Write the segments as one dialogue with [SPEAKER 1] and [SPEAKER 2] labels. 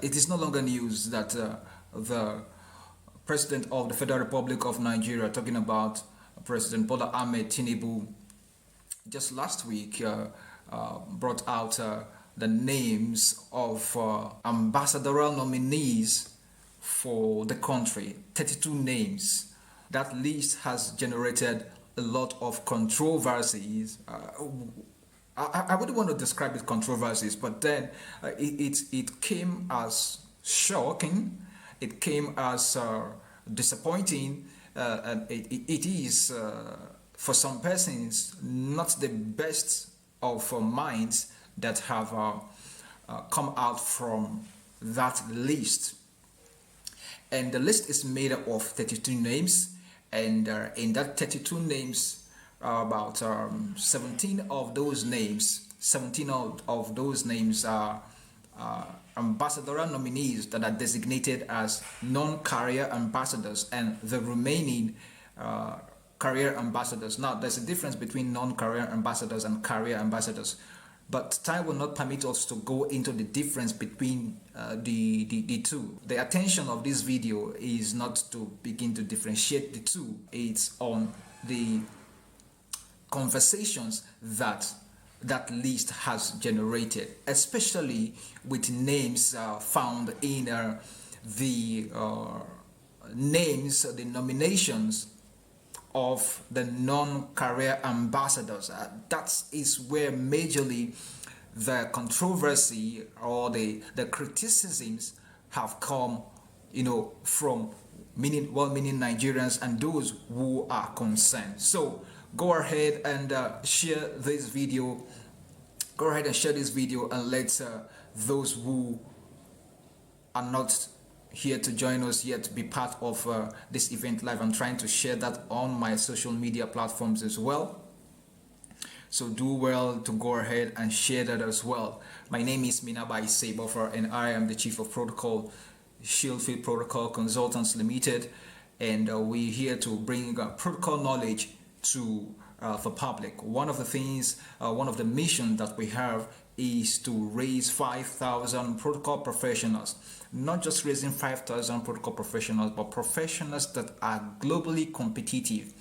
[SPEAKER 1] It is no longer news that the President of the Federal Republic of Nigeria, talking about President Bola Ahmed Tinubu, just last week brought out the names of ambassadorial nominees for the country, 32 names. That list has generated a lot of controversies. I wouldn't want to describe it controversies, but then it came as shocking, it came as disappointing, and it is for some persons not the best of minds that have come out from that list. And the list is made up of 32 names, and in that 32 names, about 17 of those names are ambassadorial nominees that are designated as non-career ambassadors, and the remaining career ambassadors. Now, there's a difference between non-career ambassadors and career ambassadors, but time will not permit us to go into the difference between the two. The attention of this video is not to begin to differentiate the two. It's on the conversations that list has generated, especially with names found in the nominations of the non-career ambassadors. That is where majorly the controversy or the criticisms have come, from meaning Nigerians and those who are concerned. So go ahead and share this video. Go ahead and share this video and let those who are not here to join us yet be part of this event live. I'm trying to share that on my social media platforms as well. So do well to go ahead and share that as well. My name is Minabai Seibofer, and I am the Chief of Protocol, Shieldfield Protocol Consultants Limited, and we're here to bring protocol knowledge to the public. One of the things, one of the missions that we have is to raise 5,000 protocol professionals. Not just raising 5,000 protocol professionals, but professionals that are globally competitive,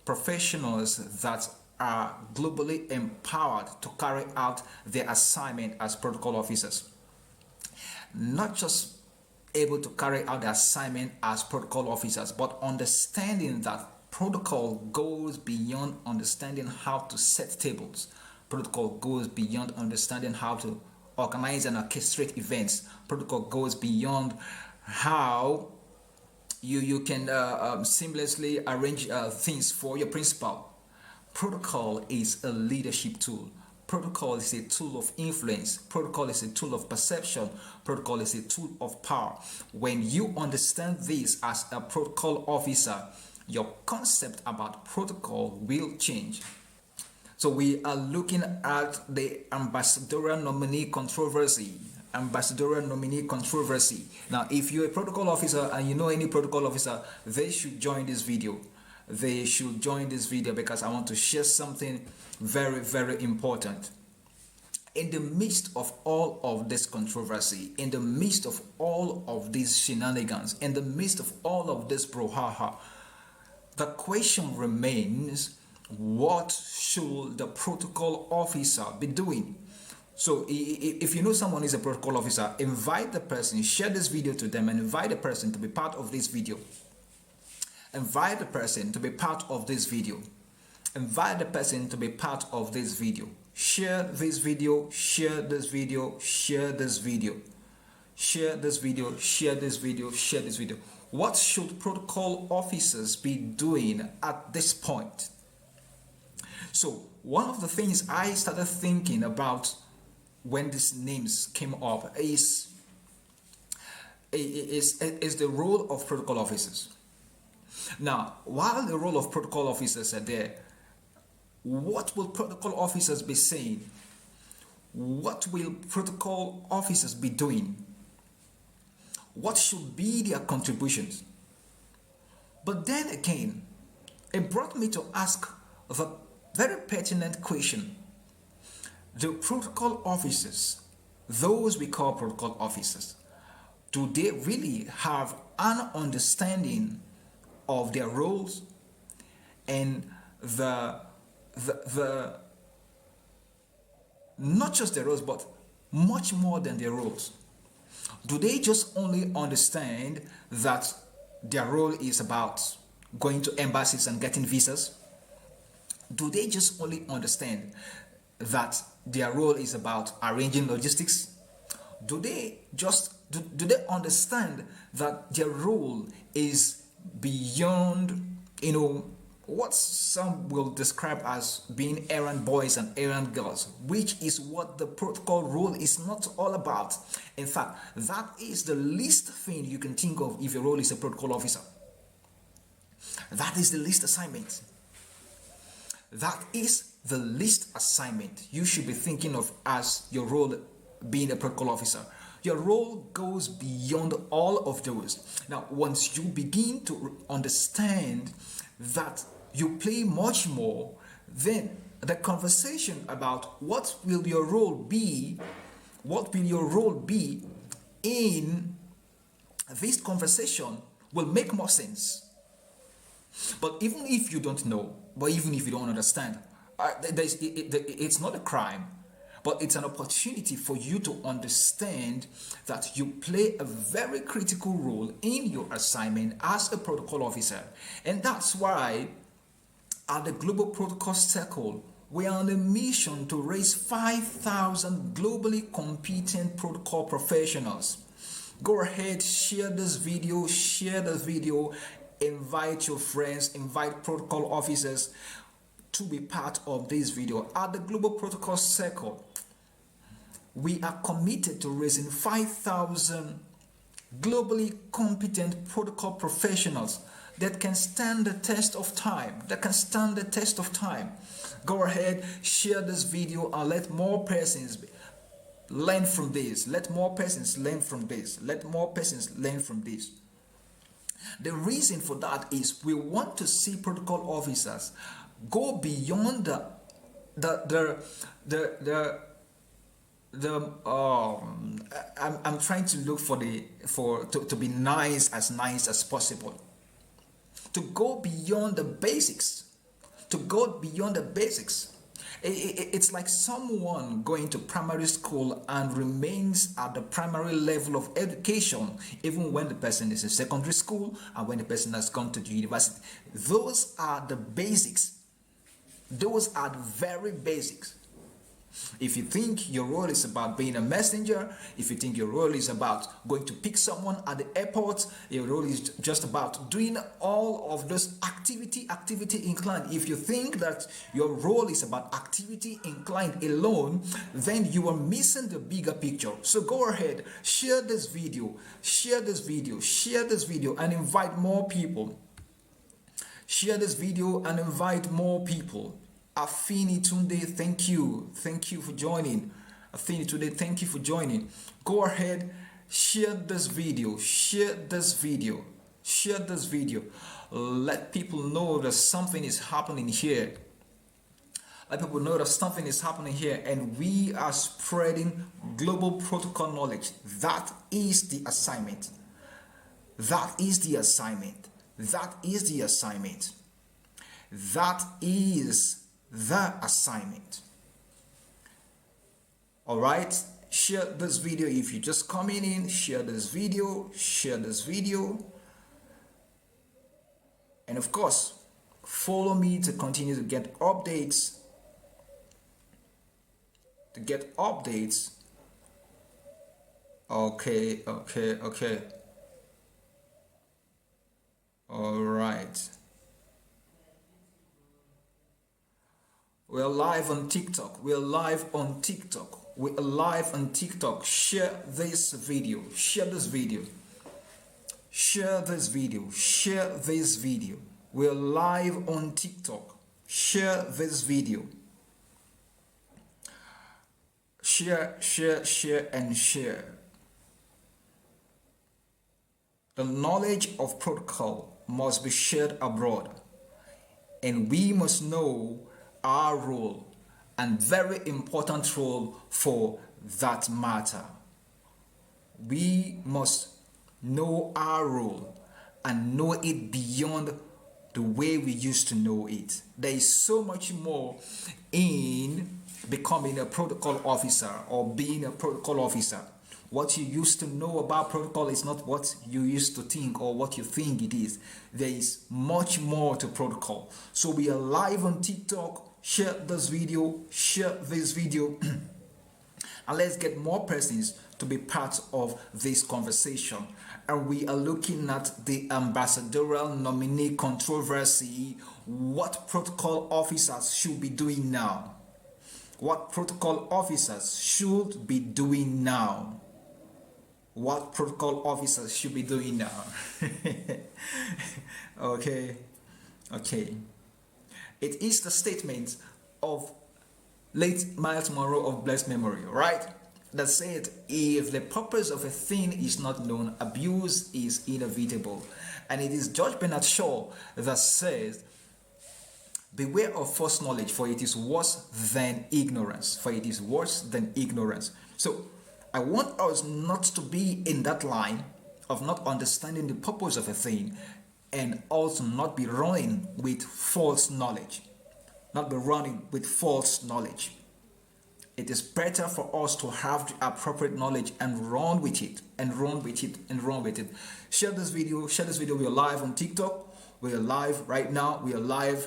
[SPEAKER 1] professionals that are globally empowered to carry out their assignment as protocol officers. Not just able to carry out the assignment as protocol officers, but understanding that protocol goes beyond understanding how to set tables. Protocol goes beyond understanding how to organize and orchestrate events. Protocol goes beyond how you can seamlessly arrange things for your principal. Protocol is a leadership tool. Protocol is a tool of influence. Protocol is a tool of perception. Protocol is a tool of power. When you understand this as a protocol officer, your concept about protocol will change. So we are looking at the ambassadorial nominee controversy. Ambassadorial nominee controversy. Now, if you're a protocol officer and you know any protocol officer, they should join this video. They should join this video because I want to share something very, very important. In the midst of all of this controversy, in the midst of all of these shenanigans, in the midst of all of this brouhaha, the question remains, what should the protocol officer be doing? So if you know someone is a protocol officer, invite the person, share this video to them, and invite the person to be part of this video. Invite the person to be part of this video. Invite the person to be part of this video. Share this video, share this video, share this video. Share this video, share this video, share this video. What should protocol officers be doing at this point? So one of the things I started thinking about when these names came up is the role of protocol officers. Now, while the role of protocol officers are there, what will protocol officers be saying? What will protocol officers be doing? What should be their contributions? But then again, it brought me to ask the very pertinent question. The protocol officers, those we call protocol officers, Do they really have an understanding of their roles and the not just their roles, but much more than their roles? Do they just only understand that their role is about going to embassies and getting visas? Do they just only understand that their role is about arranging logistics? Do they understand that their role is beyond, what some will describe as being errand boys and errand girls, which is what the protocol role is not all about? In fact, that is the least thing you can think of if your role is a protocol officer. That is the least assignment. That is the least assignment you should be thinking of as your role being a protocol officer. Your role goes beyond all of those. Now, once you begin to understand that you play much more, then the conversation about what will your role be in this conversation will make more sense. But even if you don't know, but even if you don't understand, it's not a crime, but it's an opportunity for you to understand that you play a very critical role in your assignment as a protocol officer. And that's why at the Global Protocol Circle, we are on a mission to raise 5,000 globally competent protocol professionals. Go ahead, share this video, invite your friends, invite protocol officers to be part of this video. At the Global Protocol Circle, we are committed to raising 5,000 globally competent protocol professionals that can stand the test of time. Go ahead, share this video and let more persons learn from this. Let more persons learn from this. The reason for that is we want to see protocol officers go beyond I'm trying to look to be nice as possible. To go beyond the basics. It's like someone going to primary school and remains at the primary level of education even when the person is in secondary school and when the person has gone to the university. Those are the basics. Those are the very basics. If you think your role is about being a messenger, if you think your role is about going to pick someone at the airport, your role is just about doing all of those activity inclined. If you think that your role is about activity inclined alone, then you are missing the bigger picture. So go ahead, share this video and invite more people. Afini Tunde, thank you for joining. Afini Tunde, thank you for joining. Go ahead, share this video. Let people know that something is happening here. And we are spreading global protocol knowledge. That is the assignment. All right, share this video. If you're just coming in, share this video, and of course follow me to continue to get updates. Okay. All right. We're live on TikTok. Share this video. We're live on TikTok. Share this video. Share. The knowledge of protocol must be shared abroad, and we must know our role, and very important role for that matter. We must know our role, and know it beyond the way we used to know it. There is so much more in becoming a protocol officer or being a protocol officer. What you used to know about protocol is not what you used to think or what you think it is. There is much more to protocol. So we are live on TikTok. Share this video, and let's get more persons to be part of this conversation. And we are looking at the ambassadorial nominee controversy. What protocol officers should be doing now? What protocol officers should be doing now? What protocol officers should be doing now? Okay. It is the statement of late Miles Monroe of blessed memory, right? That said, if the purpose of a thing is not known, abuse is inevitable. And it is George Bernard Shaw that says, beware of false knowledge, for it is worse than ignorance. So I want us not to be in that line of not understanding the purpose of a thing, and also not be running with false knowledge. It is better for us to have the appropriate knowledge and run with it. Share this video. We are live on TikTok. We are live right now. We are live.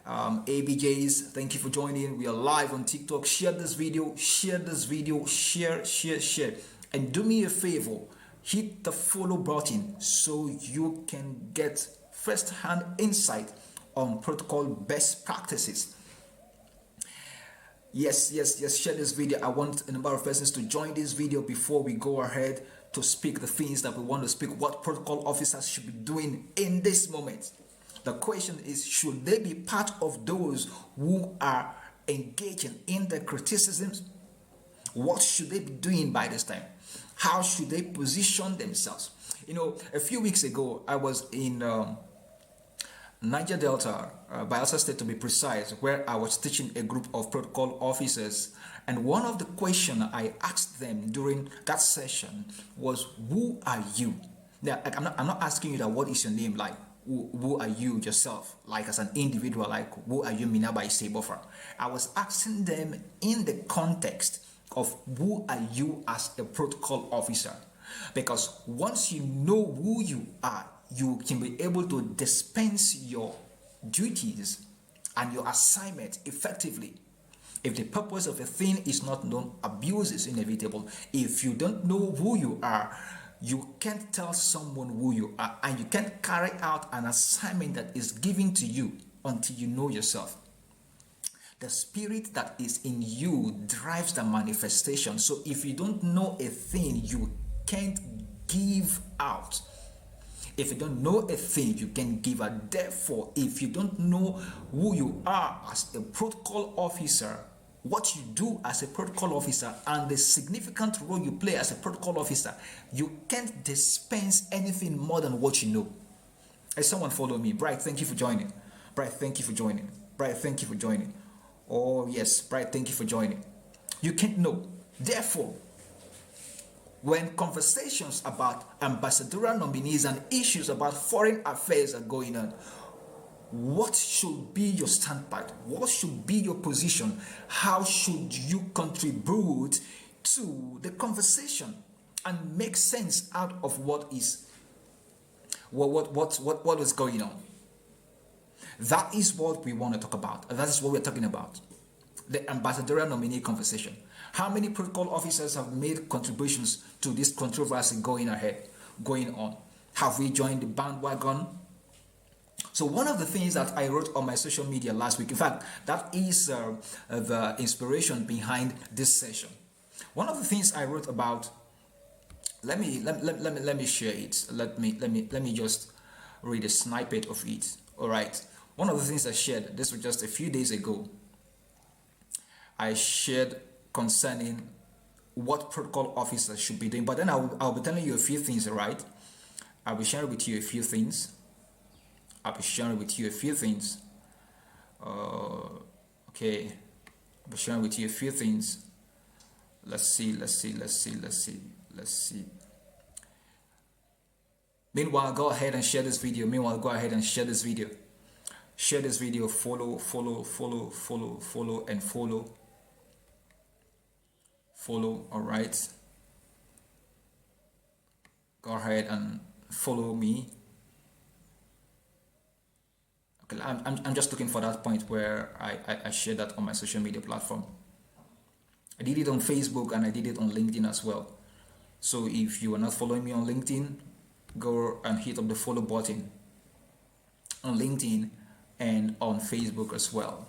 [SPEAKER 1] ABJs, thank you for joining. We are live on TikTok. Share this video. Share. And do me a favor, hit the follow button so you can get first-hand insight on protocol best practices. Yes, share this video. I want a number of persons to join this video before we go ahead to speak the things that we want to speak, what protocol officers should be doing in this moment. The question is, should they be part of those who are engaging in the criticisms? What should they be doing by this time? How should they position themselves? A few weeks ago, I was in Niger Delta, Bayelsa State to be precise, where I was teaching a group of protocol officers. And one of the questions I asked them during that session was, who are you? Now, I'm not asking you that what is your name, like, who are you yourself, like as an individual, like who are you, Minabai Sebofa? I was asking them in the context of who are you as a protocol officer, because once you know who you are, you can be able to dispense your duties and your assignment effectively. If the purpose of a thing is not known, abuse is inevitable. If you don't know who you are, you can't tell someone who you are, and you can't carry out an assignment that is given to you until you know yourself. The spirit that is in you drives the manifestation. So if you don't know a thing, you can't give out. If you don't know a thing, you can give out. Therefore, if you don't know who you are as a protocol officer, what you do as a protocol officer, and the significant role you play as a protocol officer, you can't dispense anything more than what you know. Hey, someone follow me. Bright, thank you for joining. Oh yes, Bright, thank you for joining. You can't know. Therefore, when conversations about ambassadorial nominees and issues about foreign affairs are going on, what should be your standpoint? What should be your position? How should you contribute to the conversation and make sense out of what is going on? That is what we want to talk about. That is what we're talking about. The ambassadorial nominee conversation. How many protocol officers have made contributions to this controversy going on? Have we joined the bandwagon? So one of the things that I wrote on my social media last week, in fact, that is the inspiration behind this session. One of the things I wrote about, let me share it. Let me just read a snippet of it. All right. One of the things I shared, this was just a few days ago, I shared concerning what protocol officers should be doing. But then I'll be telling you a few things, right? I'll be sharing with you a few things. Okay. I'll be sharing with you a few things. Let's see. Meanwhile, go ahead and share this video. Meanwhile, go ahead and share this video. Share this video. Follow, follow, follow, follow, follow, and follow. Follow, all right. Go ahead and follow me. Okay, I'm just looking for that point where I share that on my social media platform. I did it on Facebook and I did it on LinkedIn as well. So if you are not following me on LinkedIn, go and hit up the follow button on LinkedIn and on Facebook as well.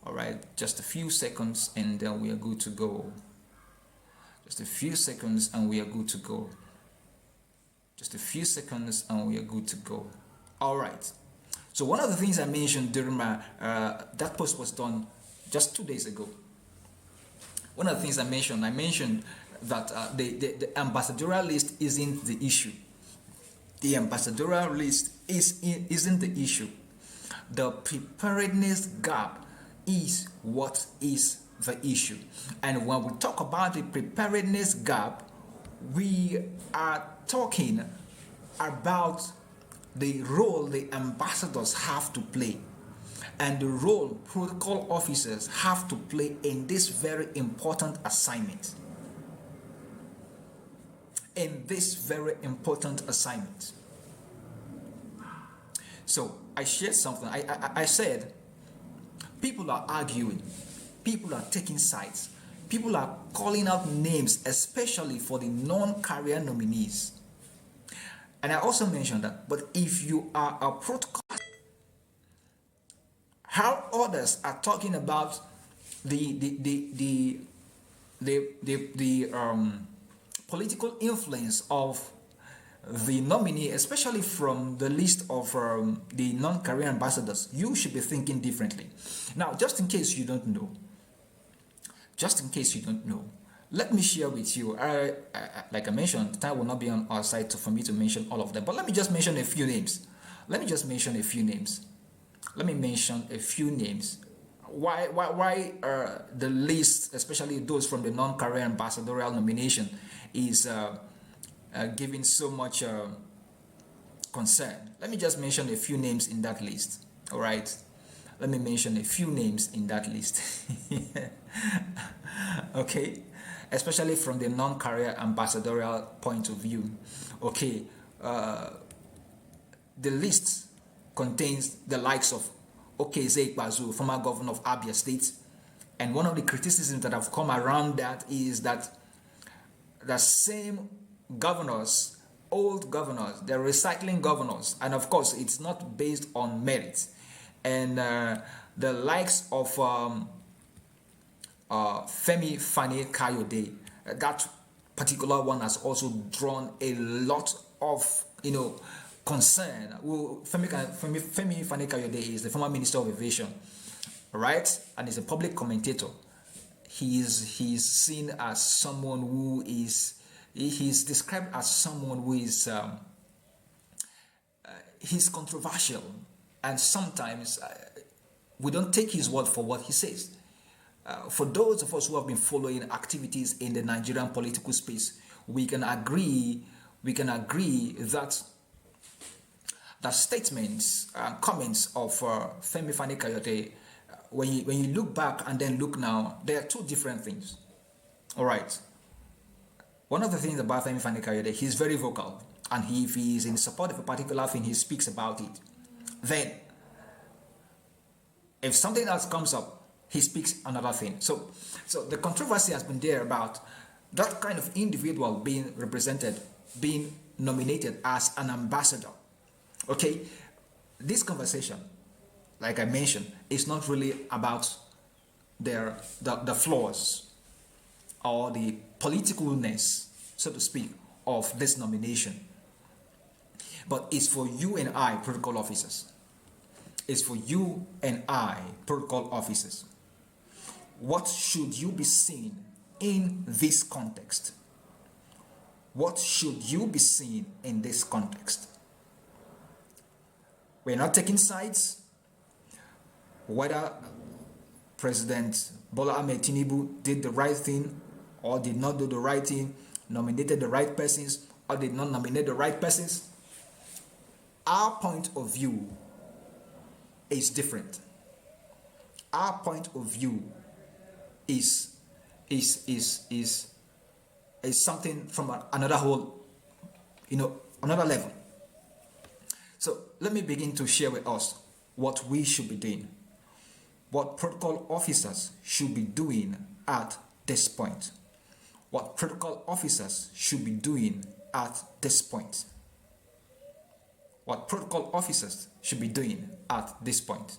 [SPEAKER 1] All right, just a few seconds and then we are good to go. Just a few seconds and we are good to go. Just a few seconds and we are good to go. All right. So one of the things I mentioned during my that post was done just 2 days ago. One of the things I mentioned that the ambassadorial list isn't the issue. The ambassadorial list isn't the issue. The preparedness gap is what is the issue. And when we talk about the preparedness gap, we are talking about the role the ambassadors have to play and the role protocol officers have to play in this very important assignment. In this very important assignment. So I shared something. I said people are arguing, people are taking sides, people are calling out names, especially for the non-career nominees. And I also mentioned that, but if you are a protocol, how others are talking about the political influence of the nominee, especially from the list of the non-career ambassadors, you should be thinking differently. Now, just in case you don't know, let me share with you. Like I mentioned, time will not be on our side for me to mention all of them, but let me just mention a few names. Let me mention a few names. Why the list, especially those from the non-career ambassadorial nomination, is giving so much concern. Let me just mention a few names in that list. All right. Let me mention a few names in that list. Okay. Especially from the non-career ambassadorial point of view. Okay. The list contains the likes of Asiwaju, former governor of Abia State. And one of the criticisms that have come around that is that the same governors, old governors, they're recycling governors. And of course, it's not based on merit. And the likes of Femi Fani Kayode, that particular one has also drawn a lot of, concern. Well, Femi Fani Kayode is the former Minister of Aviation, right? And is a public commentator. He's seen as someone who he's described as someone who is he's controversial, and sometimes we don't take his word for what he says. For those of us who have been following activities in the Nigerian political space, we can agree that the statements and comments of Femi Fani Kayode, when you look back and then look now, they are two different things. All right. One of the things about Femi Fani Kayode, he's very vocal, and if he is in support of a particular thing, he speaks about it. Then, if something else comes up, he speaks another thing. So the controversy has been there about that kind of individual being represented, being nominated as an ambassador. Okay, this conversation, like I mentioned, is not really about the flaws or the politicalness, so to speak, of this nomination. But it's for you and I, protocol officers. It's for you and I, protocol officers. What should you be seeing in this context? What should you be seeing in this context? We're not taking sides. Whether President Bola Ahmed Tinubu did the right thing or did not do the right thing, nominated the right persons or did not nominate the right persons, our point of view is different. Our point of view is something from another whole, another level. So let me begin to share with us what we should be doing, what protocol officers should be doing at this point. What protocol officers should be doing at this point. What protocol officers should be doing at this point.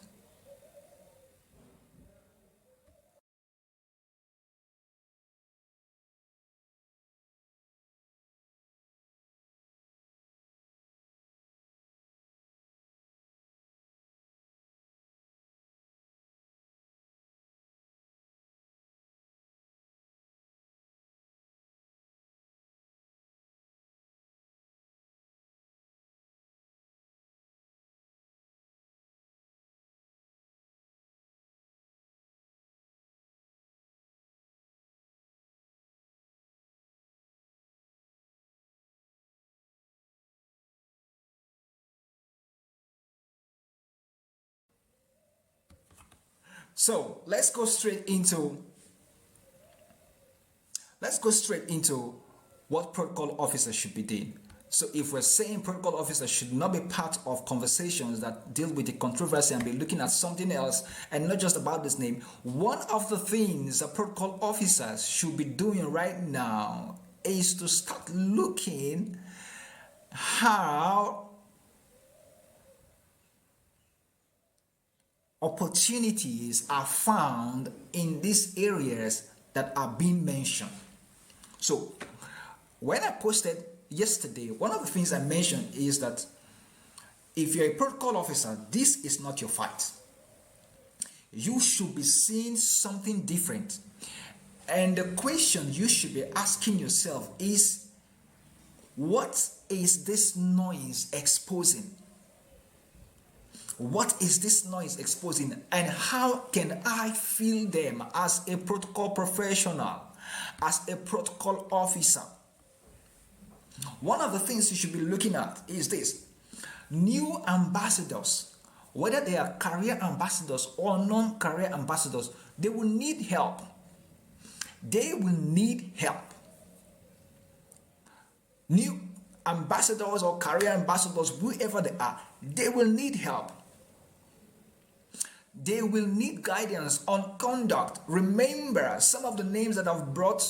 [SPEAKER 1] So let's go straight into what protocol officers should be doing. So if we're saying protocol officers should not be part of conversations that deal with the controversy and be looking at something else and not just about this name, one of the things that protocol officers should be doing right now is to start looking how opportunities are found in these areas that are being mentioned. So when I posted yesterday, one of the things I mentioned is that if you're a protocol officer, this is not your fight. You should be seeing something different. And the question you should be asking yourself is, what is this noise exposing? What is this noise exposing, and how can I feel them as a protocol professional, as a protocol officer? One of the things you should be looking at is this: new ambassadors, whether they are career ambassadors or non-career ambassadors, they will need help. They will need help. New ambassadors or career ambassadors, whoever they are, they will need help. They will need guidance on conduct. Remember, some of the names that have brought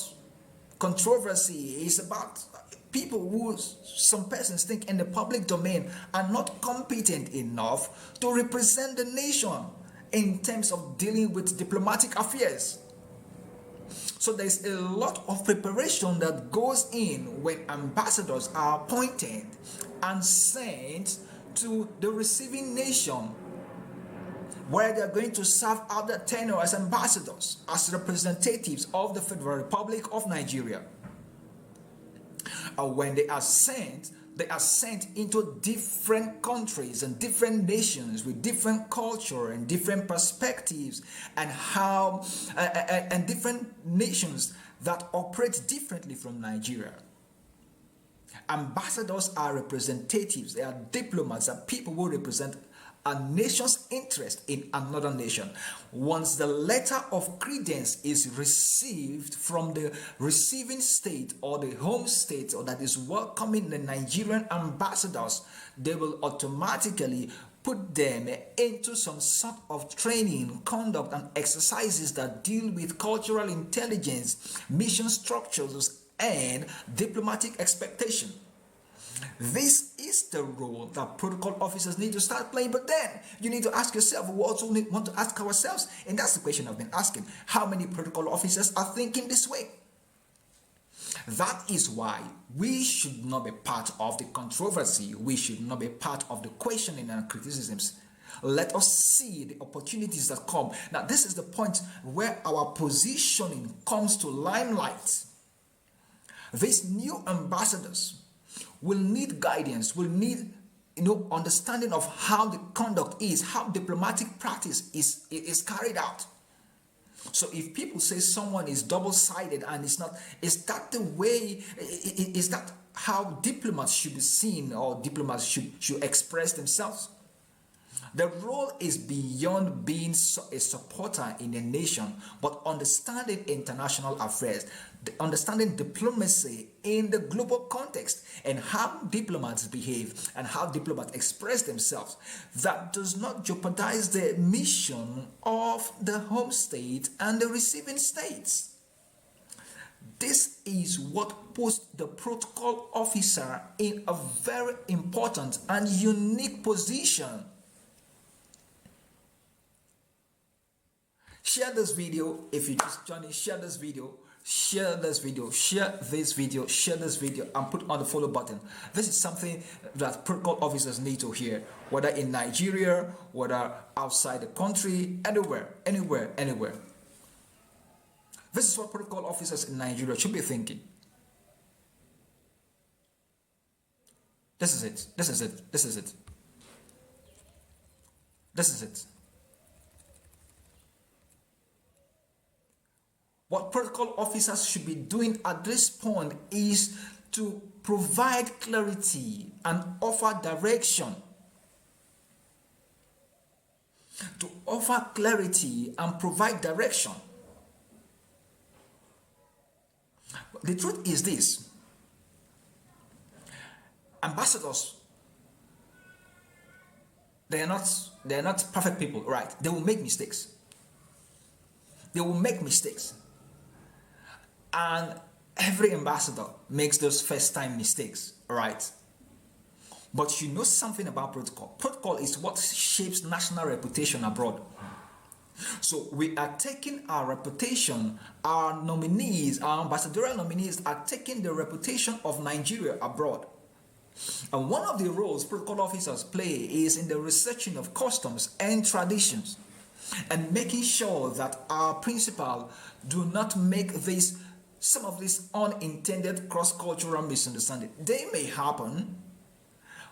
[SPEAKER 1] controversy is about people who some persons think in the public domain are not competent enough to represent the nation in terms of dealing with diplomatic affairs. So there's a lot of preparation that goes in when ambassadors are appointed and sent to the receiving nation, where they're going to serve out their tenure as ambassadors, as representatives of the Federal Republic of Nigeria. When they are sent into different countries and different nations with different culture and different perspectives, and how and different nations that operate differently from Nigeria. Ambassadors are representatives, they are diplomats, and people who represent a nation's interest in another nation. Once the letter of credence is received from the receiving state or the home state, or that is welcoming the Nigerian ambassadors, they will automatically put them into some sort of training, conduct, and exercises that deal with cultural intelligence, mission structures, and diplomatic expectation. This is the role that protocol officers need to start playing. But then you need to ask yourself, we also want to ask ourselves, and that's the question I've been asking: how many protocol officers are thinking this way? That is why we should not be part of the controversy. We should not be part of the questioning and criticisms. Let us see the opportunities that come. Now, this is the point where our positioning comes to limelight. These new ambassadors will need guidance, will need understanding of how the conduct is, how diplomatic practice is carried out. So if people say someone is double-sided and it's not, is that the way, is that how diplomats should be seen or diplomats should express themselves. The role is beyond being a supporter in a nation, but understanding international affairs, understanding diplomacy in the global context, and how diplomats behave and how diplomats express themselves. That does not jeopardize the mission of the home state and the receiving states. This is what puts the protocol officer in a very important and unique position. Share this video if you just joined. Share this video, share this video, share this video, share this video, and put on the follow button. This is something that protocol officers need to hear, whether in Nigeria, whether outside the country, anywhere. This is what protocol officers in Nigeria should be thinking. This is it. What protocol officers should be doing at this point is to provide clarity and offer direction. To offer clarity and provide direction. The truth is this: ambassadors, they are not perfect people, right? They will make mistakes. And every ambassador makes those first time mistakes, right? But you know something about protocol. Protocol is what shapes national reputation abroad. So we are taking our reputation, our nominees, our ambassadorial nominees are taking the reputation of Nigeria abroad. And one of the roles protocol officers play is in the researching of customs and traditions and making sure that our principal do not make some of these unintended cross-cultural misunderstandings. They may happen,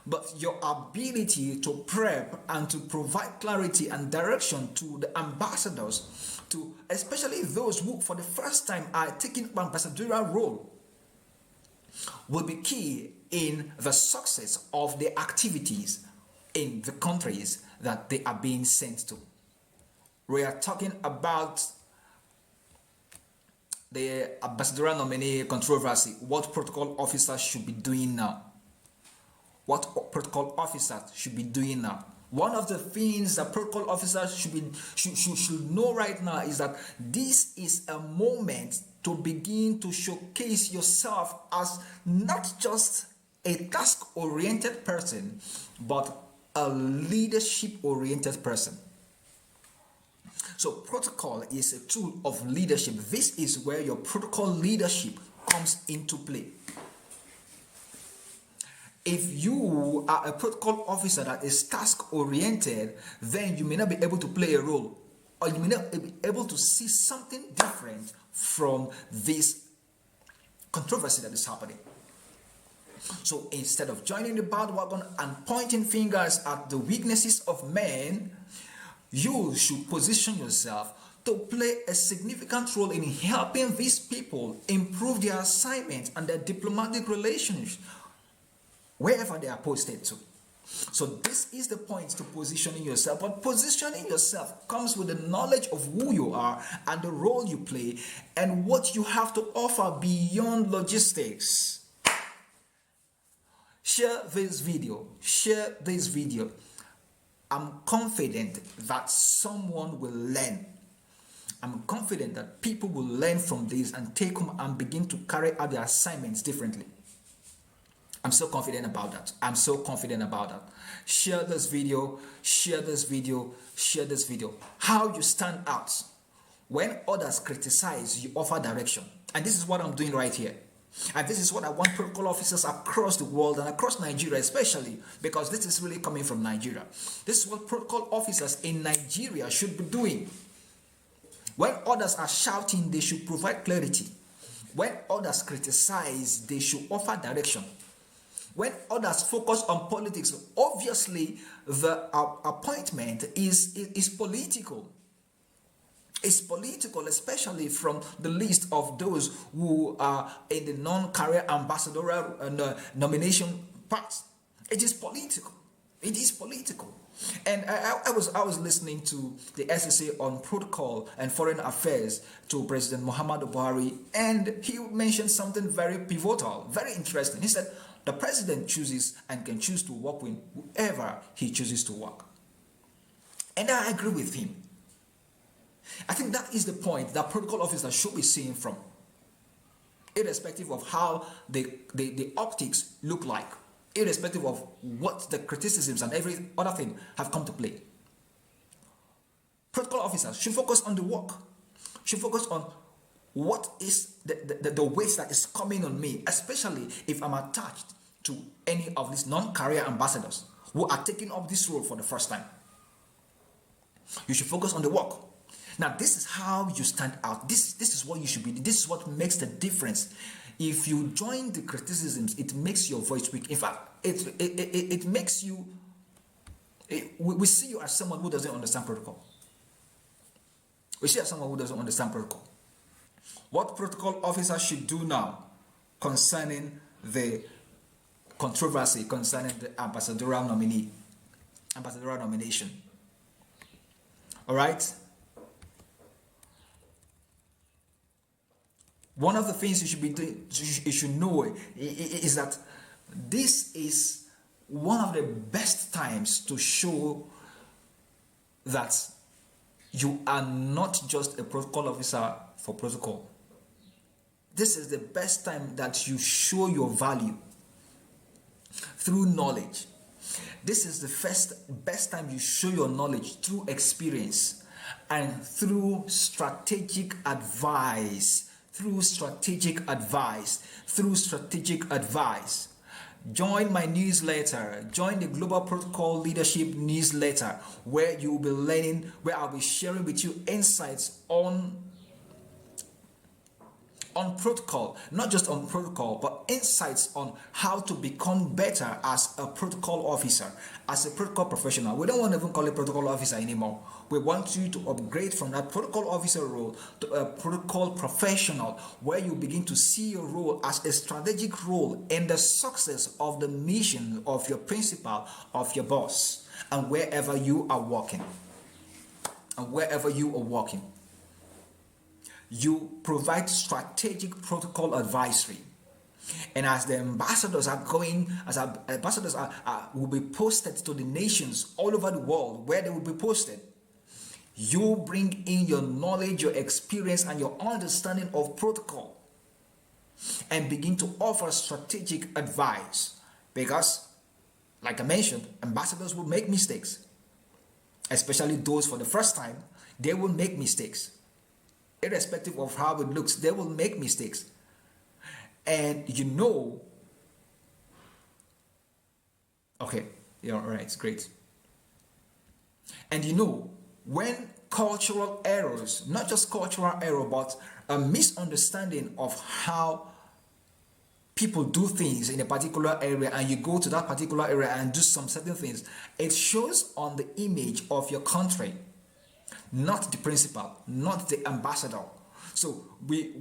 [SPEAKER 1] but your ability to prep and to provide clarity and direction to the ambassadors, to especially those who for the first time are taking up ambassadorial role, will be key in the success of the activities in the countries that they are being sent to. We are talking about the ambassadorial nominee controversy. What protocol officers should be doing now? What protocol officers should be doing now? One of the things that protocol officers should know right now is that this is a moment to begin to showcase yourself as not just a task-oriented person, but a leadership-oriented person. So protocol is a tool of leadership. This is where your protocol leadership comes into play. If you are a protocol officer that is task-oriented, then you may not be able to play a role, or you may not be able to see something different from this controversy that is happening. So instead of joining the bandwagon and pointing fingers at the weaknesses of men, you should position yourself to play a significant role in helping these people improve their assignments and their diplomatic relations wherever they are posted to. So this is the point to positioning yourself. But positioning yourself comes with the knowledge of who you are and the role you play and what you have to offer beyond logistics. Share this video. I'm confident that someone will learn. I'm confident that people will learn from this and take home and begin to carry out their assignments differently. I'm so confident about that. Share this video. How you stand out. When others criticize, you offer direction. And this is what I'm doing right here. And this is what I want protocol officers across the world and across Nigeria especially, because this is really coming from Nigeria. This is what protocol officers in Nigeria should be doing. When others are shouting, they should provide clarity. When others criticize, they should offer direction. When others focus on politics, obviously the appointment is political. It's political, especially from the list of those who are in the non-career ambassadorial nomination part. It is political. It is political. And I was listening to the SSA on protocol and foreign affairs to President Muhammadu Buhari, and he mentioned something very pivotal, very interesting. He said the president chooses and can choose to work with whoever he chooses to work. And I agree with him. I think that is the point that protocol officers should be seeing from, irrespective of how the optics look like, irrespective of what the criticisms and every other thing have come to play. Protocol officers should focus on the work, should focus on what is the weight that is coming on me, especially if I'm attached to any of these non-career ambassadors who are taking up this role for the first time. You should focus on the work. Now, this is how you stand out. This is what you should be. This is what makes the difference. If you join the criticisms, it makes your voice weak. In fact, it makes you... we see you as someone who doesn't understand protocol. We see you as someone who doesn't understand protocol. What protocol officers should do now concerning the controversy concerning the ambassadorial nomination. All right? One of the things you should be doing, you should know, is that this is one of the best times to show that you are not just a protocol officer for protocol. This is the best time that you show your value through knowledge. This is the best time you show your knowledge through experience and through strategic advice. Join my newsletter. Join the Global Protocol Leadership newsletter, where you'll be learning, where I'll be sharing with you insights on protocol, not just on protocol, but insights on how to become better as a protocol officer, as a protocol professional. We don't want to even call it protocol officer anymore. We want you to upgrade from that protocol officer role to a protocol professional, where you begin to see your role as a strategic role in the success of the mission of your principal, of your boss, and wherever you are working. You provide strategic protocol advisory. And as the ambassadors are going, as our ambassadors will be posted to the nations all over the world, where they will be posted, you bring in your knowledge, your experience, and your understanding of protocol, and begin to offer strategic advice. Because, like I mentioned, ambassadors will make mistakes, especially those for the first time. They will make mistakes. Irrespective of how it looks, they will make mistakes. And okay, yeah, all right, it's great. And when cultural errors, not just cultural error, but a misunderstanding of how people do things in a particular area, and you go to that particular area and do some certain things, it shows on the image of your country, not the principal, not the ambassador. So we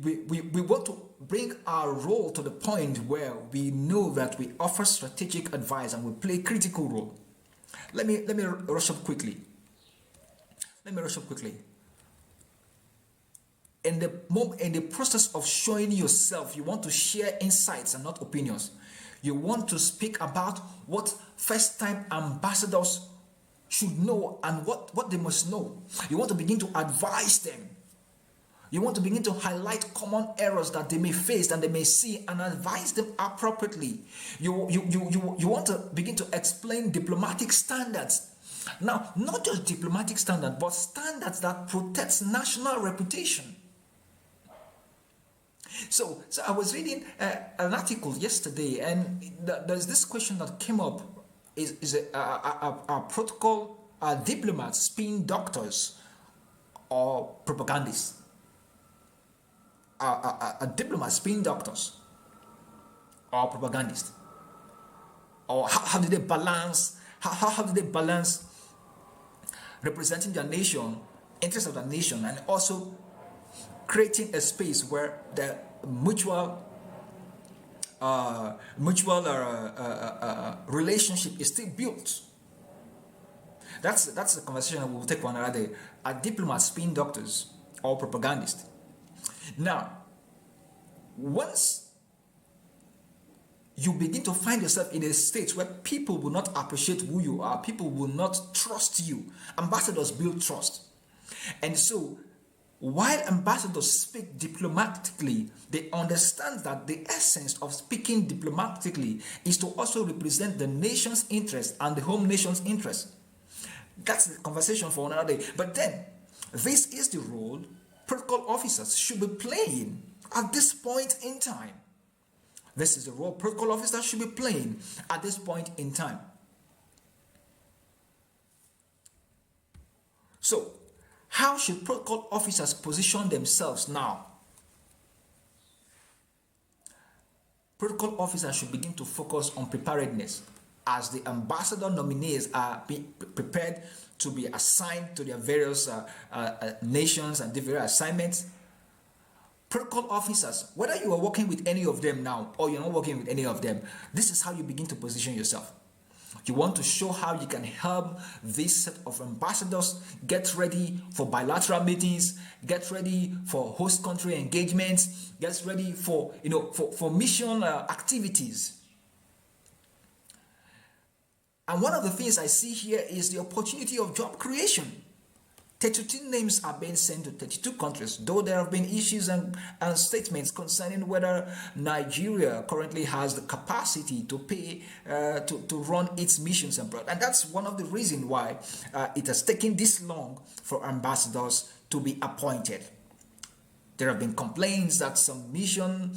[SPEAKER 1] want to bring our role to the point where we know that we offer strategic advice and we play a critical role. Let me rush up quickly. In the process of showing yourself, you want to share insights and not opinions. You want to speak about what first-time ambassadors should know and what they must know. You want to begin to advise them. You want to begin to highlight common errors that they may face and they may see and advise them appropriately. You want to begin to explain diplomatic standards. Now, not just diplomatic standards, but standards that protect national reputation. So I was reading an article yesterday, and there's this question that came up: is a protocol diplomats spin doctors or propagandists? A diplomat spin doctors or propagandists? Or how do they balance representing their nation interest of the nation, and also creating a space where the mutual relationship is still built. That's the conversation we'll take one another day. Are diplomats spin doctors or propagandists? Now, once you begin to find yourself in a state where people will not appreciate who you are, people will not trust you. Ambassadors build trust. And so, while ambassadors speak diplomatically, they understand that the essence of speaking diplomatically is to also represent the nation's interest and the home nation's interest. That's the conversation for another day. But then, this is the role protocol officers should be playing at this point in time. This is the role protocol officers should be playing at this point in time. So, how should protocol officers position themselves now? Protocol officers should begin to focus on preparedness as the ambassador nominees are being prepared to be assigned to their various nations and different assignments. Protocol officers, whether you are working with any of them now or you're not working with any of them, this is how you begin to position yourself. You want to show how you can help this set of ambassadors get ready for bilateral meetings, get ready for host country engagements, get ready for mission activities. And one of the things I see here is the opportunity of job creation. 32 names are being sent to 32 countries, though there have been issues and statements concerning whether Nigeria currently has the capacity to pay to run its missions abroad. And that's one of the reasons why it has taken this long for ambassadors to be appointed. There have been complaints that some mission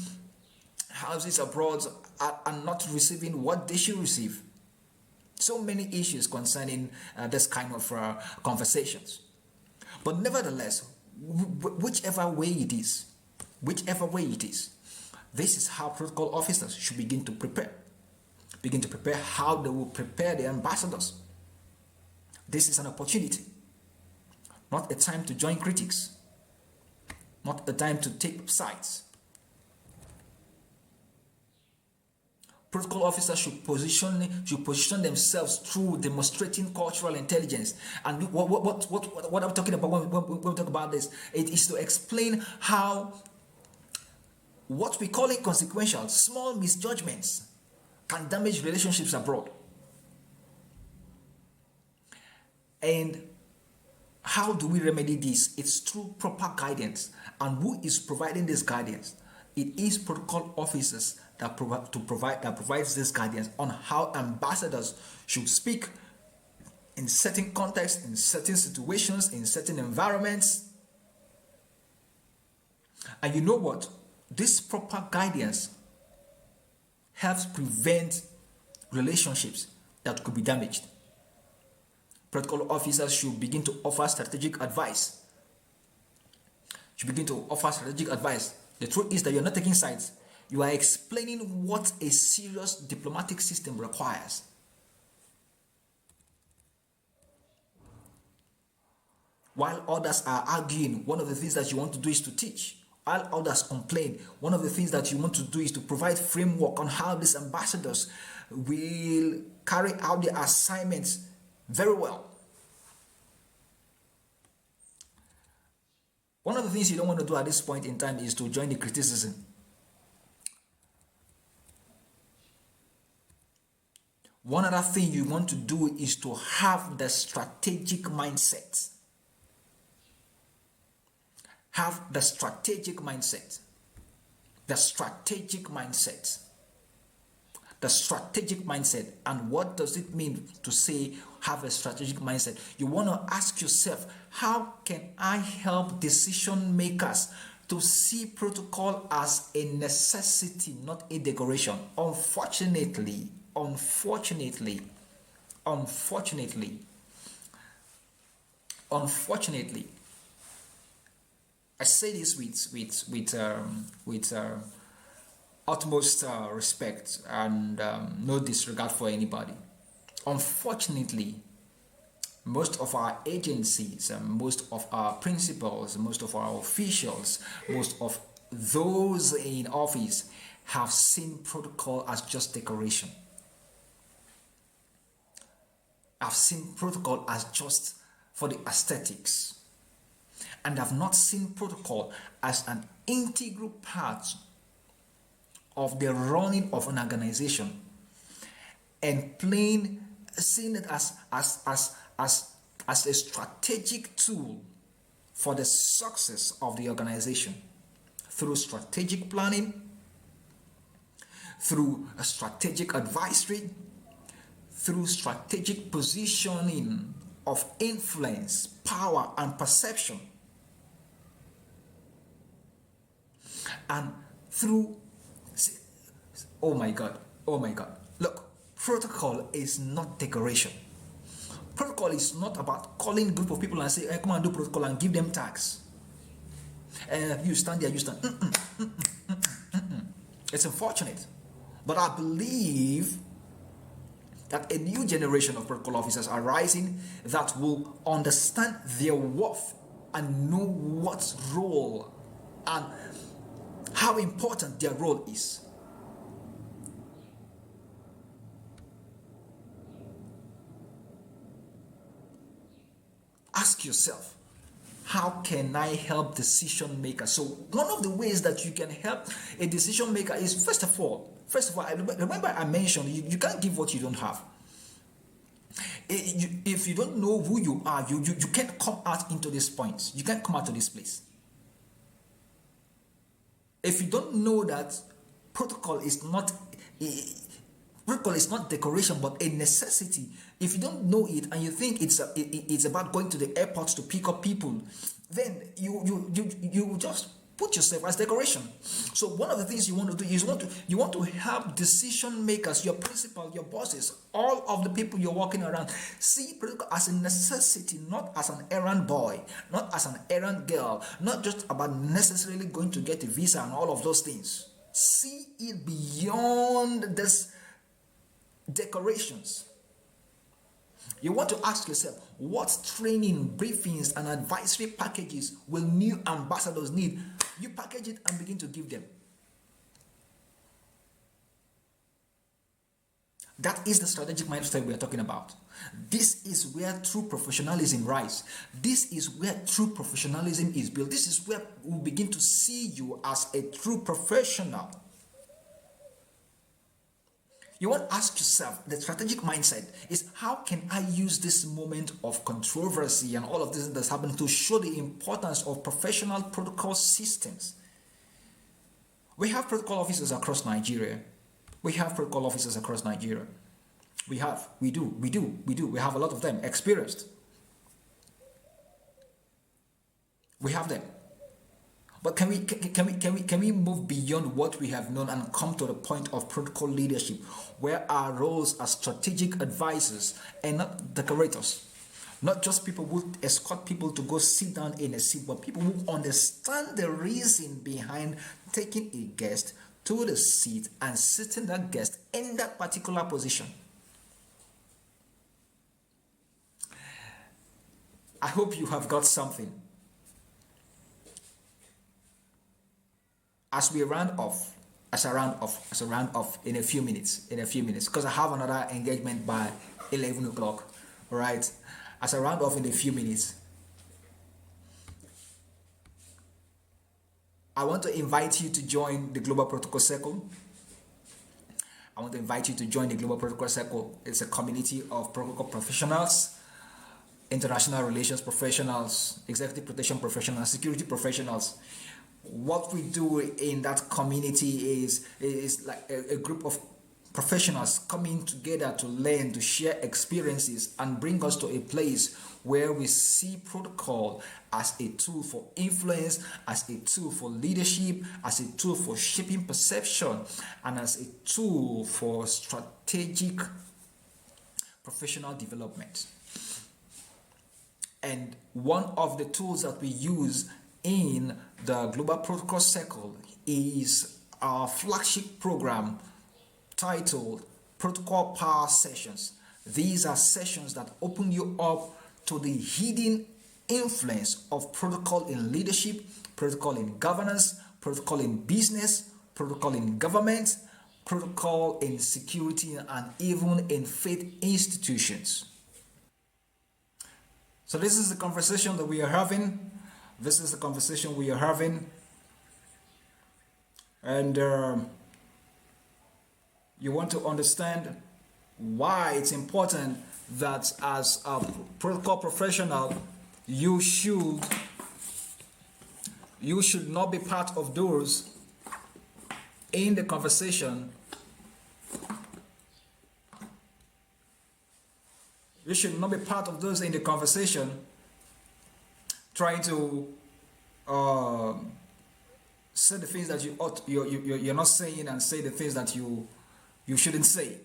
[SPEAKER 1] houses abroad are not receiving what they should receive. So many issues concerning this kind of conversations. But nevertheless, whichever way it is, this is how protocol officers should begin to prepare. Begin to prepare how they will prepare the ambassadors. This is an opportunity, not a time to join critics, not a time to take sides. Protocol officers should position themselves through demonstrating cultural intelligence. And what I'm talking about when we talk about this, it is to explain how what we call inconsequential, small misjudgments can damage relationships abroad. And how do we remedy this? It's through proper guidance. And who is providing this guidance? It is protocol officers that provides this guidance on how ambassadors should speak in certain contexts, in certain situations, in certain environments. And you know what? This proper guidance helps prevent relationships that could be damaged. Protocol officers should begin to offer strategic advice. The truth is that you're not taking sides. You are explaining what a serious diplomatic system requires. While others are arguing, one of the things that you want to do is to teach. While others complain, one of the things that you want to do is to provide framework on how these ambassadors will carry out their assignments very well. One of the things you don't want to do at this point in time is to join the criticism. One other thing you want to do is to have the strategic mindset. Have the strategic mindset. The strategic mindset. The strategic mindset. And what does it mean to say have a strategic mindset? You want to ask yourself, how can I help decision makers to see protocol as a necessity, not a decoration? Unfortunately, I say this with utmost respect and no disregard for anybody. Unfortunately, most of our agencies, most of our principals, most of our officials, most of those in office have seen protocol as just decoration. I've seen protocol as just for the aesthetics, and I've not seen protocol as an integral part of the running of an organization, and plain seeing it as a strategic tool for the success of the organization through strategic planning, through a strategic advisory, through strategic positioning of influence, power, and perception, and through, oh my God, look, protocol is not decoration. Protocol is not about calling a group of people and say, hey, come and do protocol, and give them tags. You stand there, you stand. It's unfortunate, but I believe that a new generation of protocol officers are rising that will understand their worth and know what role and how important their role is. Ask yourself, how can I help decision makers? So one of the ways that you can help a decision maker is, first of all, remember I mentioned you can't give what you don't have. If you don't know who you are, you can't come out into this point. You can't come out to this place. If you don't know that protocol is not decoration but a necessity, if you don't know it and you think it's about going to the airport to pick up people, then you just put yourself as decoration. So one of the things you want to do is you want to help decision makers, your principal, your bosses, all of the people you're working around, see protocol as a necessity, not as an errand boy, not as an errand girl, not just about necessarily going to get a visa and all of those things. See it beyond this decorations. You want to ask yourself, what training, briefings, and advisory packages will new ambassadors need? You package it and begin to give them. That is the strategic mindset we are talking about. This is where true professionalism rises. This is where true professionalism is built. This is where we begin to see you as a true professional. You want to ask yourself, the strategic mindset is, how can I use this moment of controversy and all of this that's happening to show the importance of professional protocol systems? We have protocol officers across Nigeria. We do. We have a lot of them experienced. We have them. But can we move beyond what we have known and come to the point of protocol leadership, where our roles are strategic advisors and not decorators? Not just people who escort people to go sit down in a seat, but people who understand the reason behind taking a guest to the seat and sitting that guest in that particular position. I hope you have got something. As I round off in a few minutes, because I have another engagement by 11 o'clock, all right? As I round off in a few minutes, I want to invite you to join the Global Protocol Circle. It's a community of protocol professionals, international relations professionals, executive protection professionals, security professionals. What we do in that community is like a group of professionals coming together to learn, to share experiences, and bring us to a place where we see protocol as a tool for influence, as a tool for leadership, as a tool for shaping perception, and as a tool for strategic professional development. And one of the tools that we use in the Global Protocol Circle is our flagship program titled Protocol Power Sessions. These are sessions that open you up to the hidden influence of protocol in leadership, protocol in governance, protocol in business, protocol in government, protocol in security, and even in faith institutions. So this is the conversation that we are having. This is the conversation we are having. And you want to understand why it's important that as a protocol professional, you should not be part of those in the conversation. You should not be part of those in the conversation trying to say the things that you're not saying, and say the things that you shouldn't say.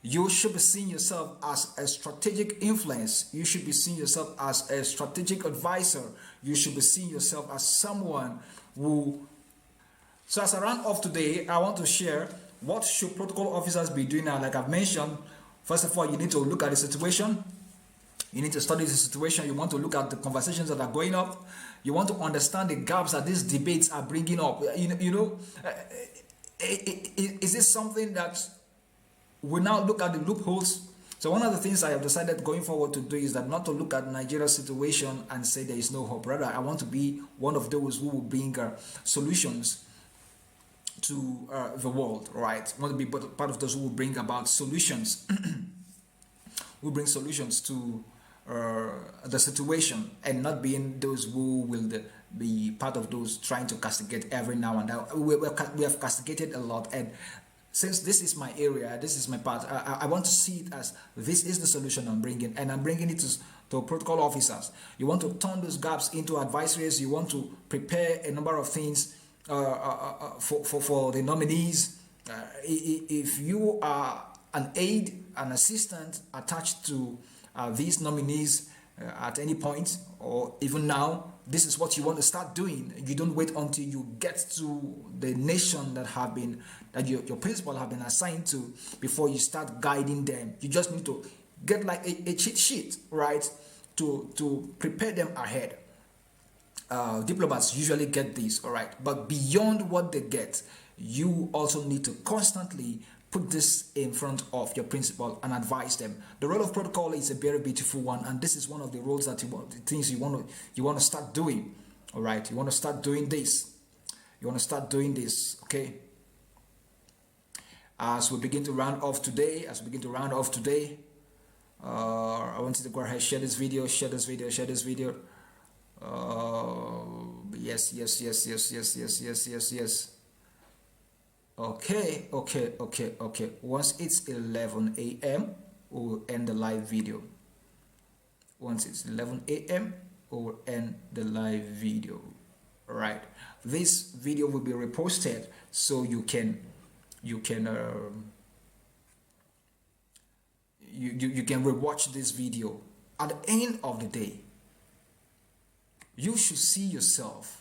[SPEAKER 1] You should be seeing yourself as a strategic influence. You should be seeing yourself as a strategic advisor. You should be seeing yourself as someone who... So as I round off today, I want to share what should protocol officers be doing now. Like I've mentioned, first of all, you need to look at the situation. You need to study the situation. You want to look at the conversations that are going up. You want to understand the gaps that these debates are bringing up. Is this something that we now look at the loopholes? So one of the things I have decided going forward to do is that not to look at Nigeria's situation and say there is no hope. Rather, I want to be one of those who will bring solutions to the world, right? I want to be part of those who will bring about solutions, who bring solutions to the situation, and not being those who will be part of those trying to castigate every now and then. We have castigated a lot, and since this is my area, this is my part, I want to see it as this is the solution I'm bringing, and I'm bringing it to protocol officers. You want to turn those gaps into advisories. You want to prepare a number of things for the nominees. If you are an aide, an assistant attached to these nominees at any point, or even now, this is what you want to start doing. You don't wait until you get to the nation that your principal have been assigned to before you start guiding them. You just need to get like a cheat sheet, right, to prepare them ahead. Diplomats usually get this, all right, but beyond what they get, you also need to constantly put this in front of your principal and advise them. The role of protocol is a very beautiful one, and this is one of the roles that you want to start doing. All right, you want to start doing this. You want to start doing this, okay? As we begin to round off today, I want you to go ahead, share this video. Yes. Okay. Once it's 11 a.m., we'll end the live video. Once it's 11 a.m., we'll end the live video. All right. This video will be reposted, so you can rewatch this video. At the end of the day, you should see yourself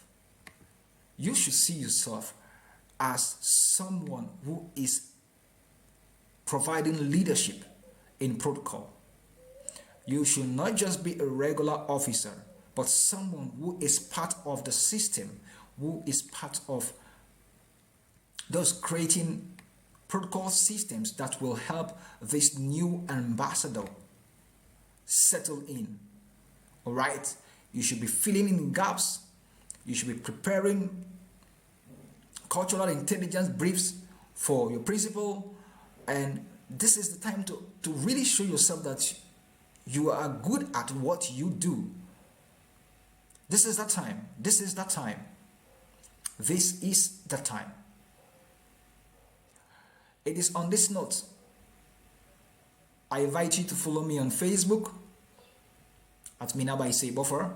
[SPEAKER 1] as someone who is providing leadership in protocol. You should not just be a regular officer, but someone who is part of the system, who is part of those creating protocol systems that will help this new ambassador settle in. All right? You should be filling in gaps. You should be preparing cultural intelligence briefs for your principal, and this is the time to really show yourself that you are good at what you do. This is the time. It is on this note, I invite you to follow me on Facebook at Mina by Say Buffer.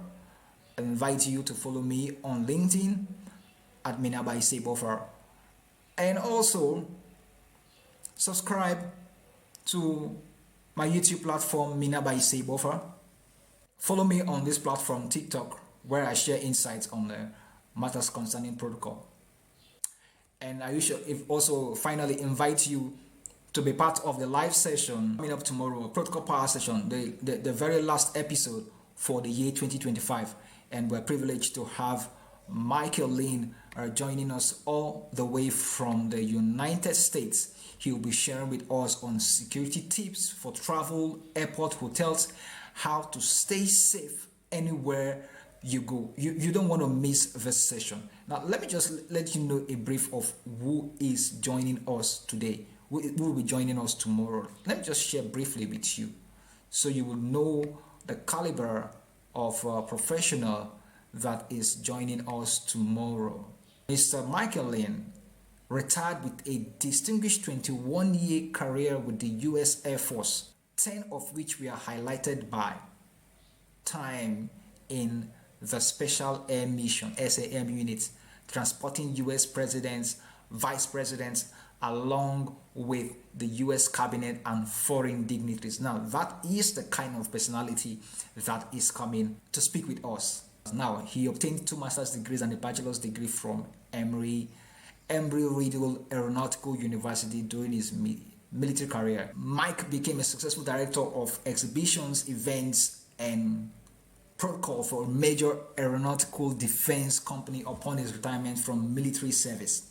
[SPEAKER 1] I invite you to follow me on LinkedIn at Mina by Say Buffer. And also subscribe to my YouTube platform, Mina by Say Buffer. Follow me on this platform, TikTok, where I share insights on the matters concerning protocol. And I should also finally invite you to be part of the live session coming up tomorrow, protocol power session, the very last episode for the year 2025. And we're privileged to have Michael Lynn joining us all the way from the United States. He'll be sharing with us on security tips for travel, airport, hotels, how to stay safe anywhere you go. You don't want to miss this session. Now, let me just let you know a brief of who is joining us today, who will be joining us tomorrow. Let me just share briefly with you so you will know the caliber of professional that is joining us tomorrow. Mr. Michael Lynn, retired with a distinguished 21-year career with the U.S. Air Force, 10 of which were highlighted by time in the Special Air Mission, SAM units, transporting U.S. presidents, vice presidents, along with the U.S. cabinet and foreign dignitaries. Now, that is the kind of personality that is coming to speak with us. Now, he obtained 2 master's degrees and a bachelor's degree from Embry-Riddle Aeronautical University during his military career. Mike became a successful director of exhibitions, events, and protocol for a major aeronautical defense company upon his retirement from military service.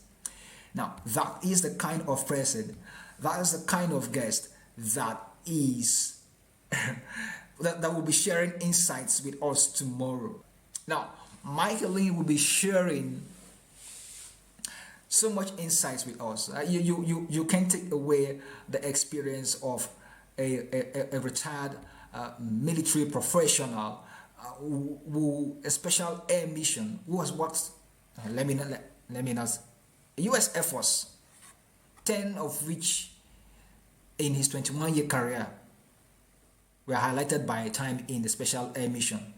[SPEAKER 1] Now, that is the kind of person, that is the kind of guest that is that will be sharing insights with us tomorrow. Now, Michael Lynn will be sharing so much insights with us. You can take away the experience of a retired military professional who a special air mission who has worked. Let me not. U.S. Air Force, 10 of which in his 21-year career were highlighted by time in the Special Air Mission.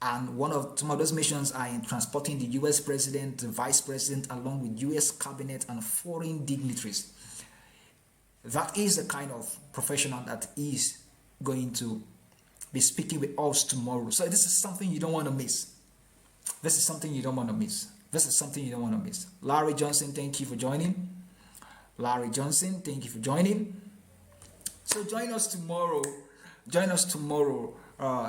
[SPEAKER 1] And some of those missions are in transporting the U.S. President, the Vice President, along with U.S. Cabinet and foreign dignitaries. That is the kind of professional that is going to be speaking with us tomorrow. So this is something you don't want to miss. This is something you don't want to miss. This is something you don't want to miss. Larry Johnson, thank you for joining. Larry Johnson, thank you for joining. So join us tomorrow. Join us tomorrow,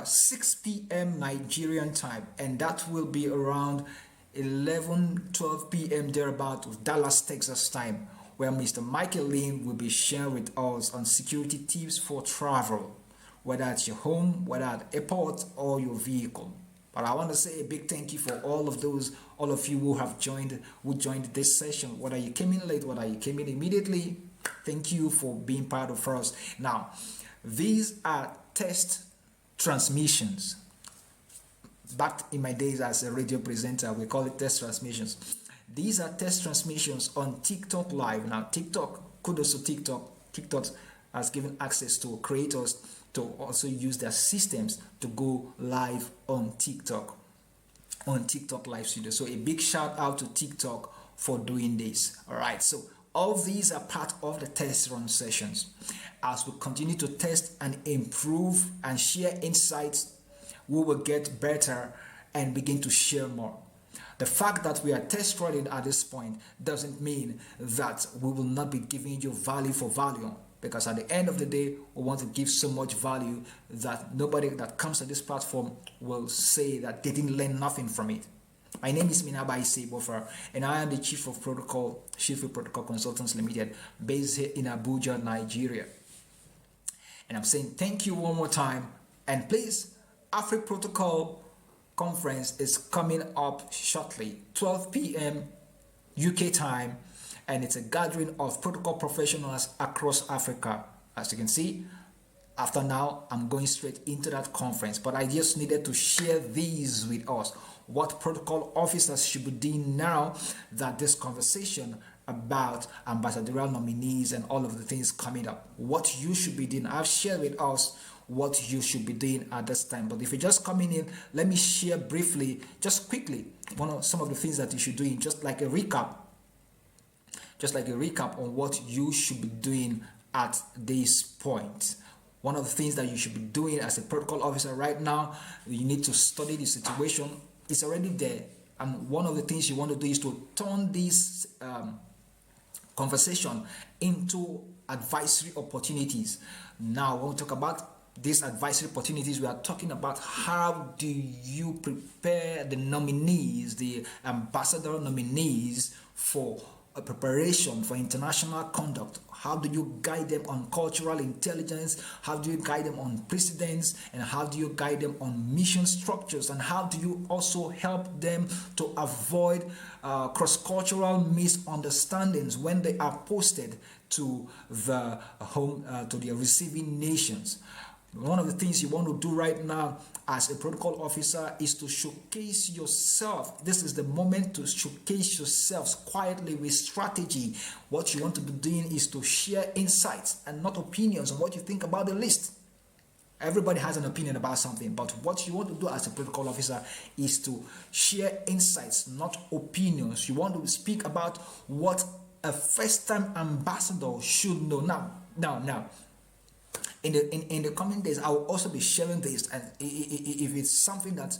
[SPEAKER 1] 6 p.m. Nigerian time, and that will be around 12 p.m. thereabout of Dallas, Texas time, where Mr. Michael Lynn will be sharing with us on security tips for travel, whether at your home, whether at airport or your vehicle. But I want to say a big thank you for all of you who have joined this session, whether you came in late, whether you came in immediately. Thank you for being part of us. Now, these are test transmissions. Back in my days as a radio presenter, we call it test transmissions. These are test transmissions on TikTok Live. Now, TikTok, kudos to TikTok. TikTok has given access to creators to also use their systems to go live on TikTok Live Studio. So a big shout out to TikTok for doing this. All right, so all these are part of the test run sessions. As we continue to test and improve and share insights, we will get better and begin to share more. The fact that we are test running at this point doesn't mean that we will not be giving you value for value, because at the end of the day, we want to give so much value that nobody that comes to this platform will say that they didn't learn nothing from it. My name is Minabai Sebofer, and I am the Chief of Protocol Consultants Limited, based here in Abuja, Nigeria. And I'm saying thank you one more time. And please, Afri Protocol Conference is coming up shortly, 12 p.m. UK time. And it's a gathering of protocol professionals across Africa. As you can see, after now, I'm going straight into that conference. But I just needed to share these with us. What protocol officers should be doing now that this conversation about ambassadorial nominees and all of the things coming up. What you should be doing. I've shared with us what you should be doing at this time. But if you're just coming in, let me share briefly, just quickly, some of the things that you should do, just like a recap. Just like a recap on what you should be doing at this point. One of the things that you should be doing as a protocol officer right now, you need to study the situation. It's already there. And one of the things you want to do is to turn this conversation into advisory opportunities. Now, when we talk about these advisory opportunities, we are talking about how do you prepare the nominees, the ambassadorial nominees, for a preparation for international conduct. How do you guide them on cultural intelligence? How do you guide them on precedents? And how do you guide them on mission structures? And how do you also help them to avoid cross-cultural misunderstandings when they are posted to the home, to the receiving nations? One of the things you want to do right now as a protocol officer is to showcase yourself. This is the moment to showcase yourselves quietly with strategy. What you want to be doing is to share insights and not opinions on what you think about the list. Everybody has an opinion about something, but what you want to do as a protocol officer is to share insights, not opinions. You want to speak about what a first-time ambassador should know. Now. In the coming days, I will also be sharing this, and if it's something that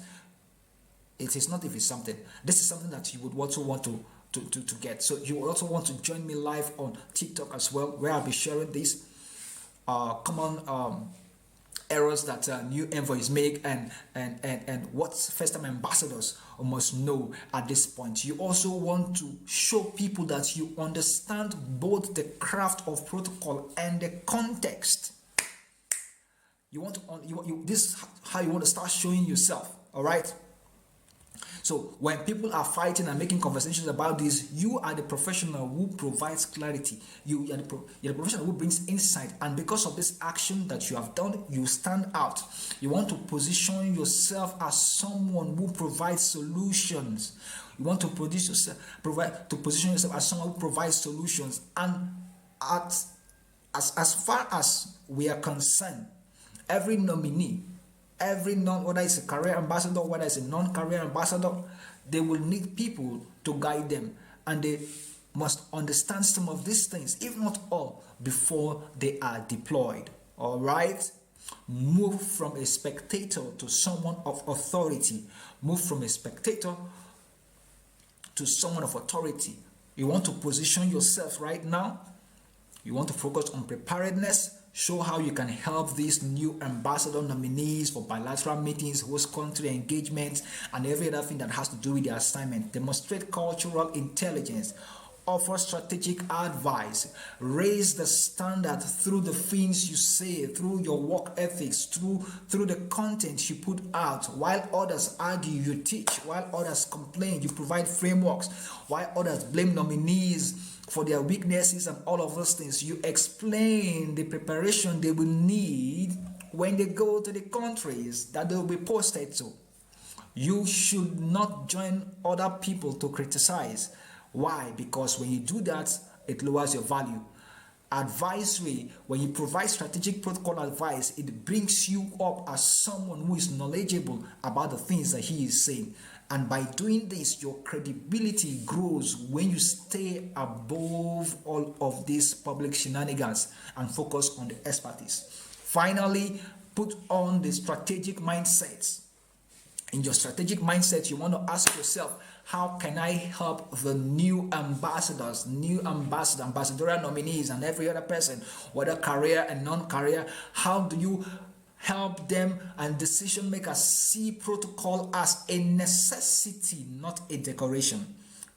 [SPEAKER 1] it is not, if it's something, this is something that you would also want to get. So you also want to join me live on TikTok as well, where I'll be sharing these common errors that new envoys make, and what first-time ambassadors must know at this point. You also want to show people that you understand both the craft of protocol and the context. You want to this is how you want to start showing yourself. All right. So when people are fighting and making conversations about this, you are the professional who provides clarity. You're the professional who brings insight, and because of this action that you have done, you stand out. You want to position yourself as someone who provides solutions. You want to position yourself as someone who provides solutions. And as far as we are concerned, every nominee, whether it's a career ambassador, whether it's a non-career ambassador, they will need people to guide them, and they must understand some of these things, if not all, before they are deployed. All right? Move from a spectator to someone of authority. Move from a spectator to someone of authority. You want to position yourself right now. You want to focus on preparedness. Show how you can help these new ambassador nominees for bilateral meetings, host country engagements, and every other thing that has to do with the assignment. Demonstrate cultural intelligence. Offer strategic advice. Raise the standard through the things you say, through your work ethics, through the content you put out. While others argue, you teach. While others complain, you provide frameworks. While others blame nominees for their weaknesses and all of those things, you explain the preparation they will need when they go to the countries that they will be posted to. You should not join other people to criticize. Why? Because when you do that, it lowers your value. Advisory, when you provide strategic protocol advice, it brings you up as someone who is knowledgeable about the things that he is saying. And by doing this, your credibility grows when you stay above all of these public shenanigans and focus on the expertise. Finally, put on the strategic mindsets. In your strategic mindset, you want to ask yourself, how can I help the new ambassadors, ambassadorial nominees, and every other person, whether career and non-career? How do you help them and decision makers see protocol as a necessity, not a decoration?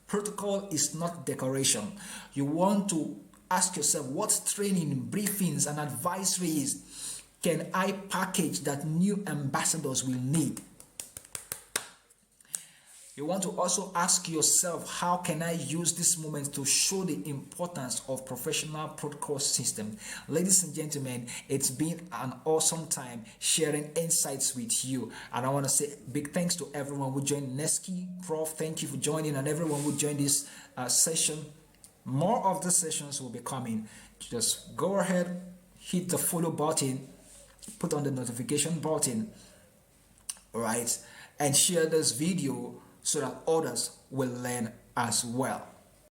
[SPEAKER 1] Protocol is not decoration. You want to ask yourself, what training, briefings, and advisories can I package that new ambassadors will need? You want to also ask yourself, how can I use this moment to show the importance of professional protocol system? Ladies and gentlemen, it's been an awesome time sharing insights with you. And I want to say big thanks to everyone who joined. Neski, Prof, thank you for joining, and everyone who joined this session. More of the sessions will be coming. Just go ahead, hit the follow button, put on the notification button, right, and share this video so that others will learn as well.